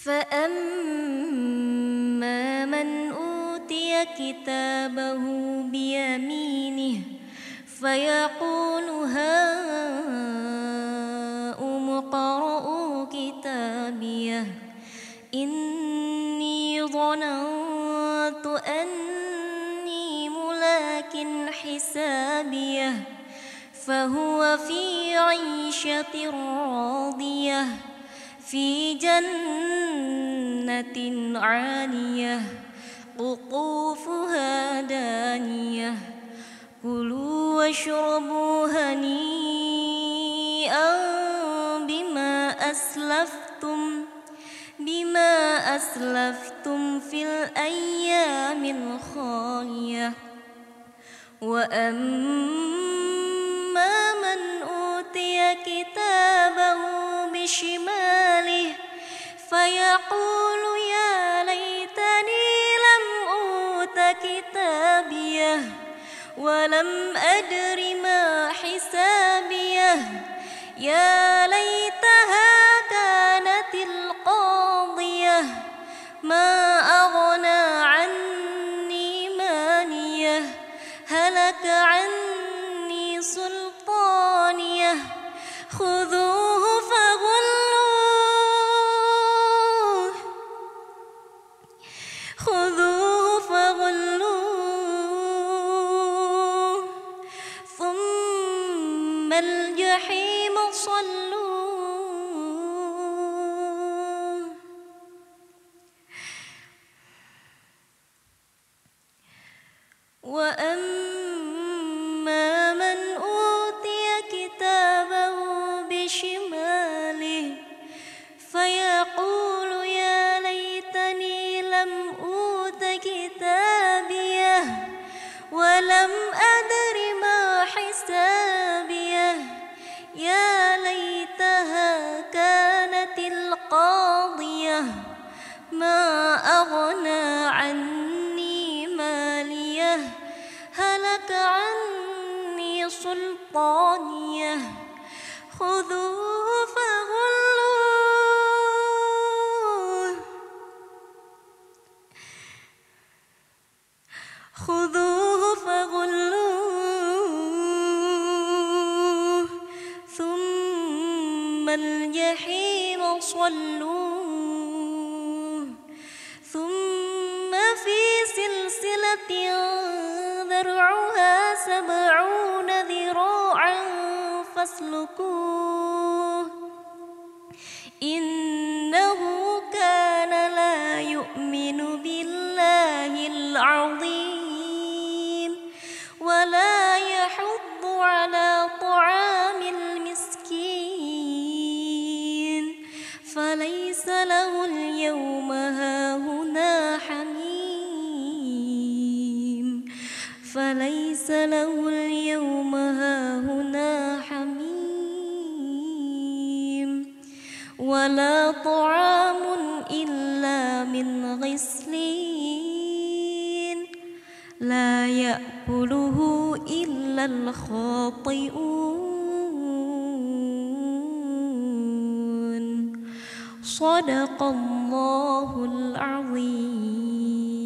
فأما من أوتي كتابه بيمينه فيقول هاؤم اقرءوا كتابيه إني ظننت أني ملاك حسابيه فهو في عيشة راضية في جنة عالية قطوفها دانية كلوا واشربوا هنيئا بما أسلفتم في الأيام الخالية وأما من أوتي كتابه بشماله فيقول يا ليتني لم أوت كتابيه ولم أدر ما حسابيه يا ليتها كانت القاضية ما أغنى عني ماليه هلك عني سلطانيه خذوه فغلوه ثم الجحيم صلوه وأما من أوتي كتابه بشماله فيقول يا ليتني لم أوت كتابيه ولم أدر ما حسابيه يا ليتها كانت القاضية ما أغنى عني ماليه هلك عني سلطانيه خذوه فغلوه ثم الجحيم صلوه ثم في سلسلة ذرعها 70 ذراعا فاسلكوه إنه كان لا يؤمن بالله العظيم ولا يحض على طعام المسكين فليس له اليوم هاهنا حميم ولا طعام إلا من غسلين لا يأكله إلا الخاطئون صدق الله العظيم.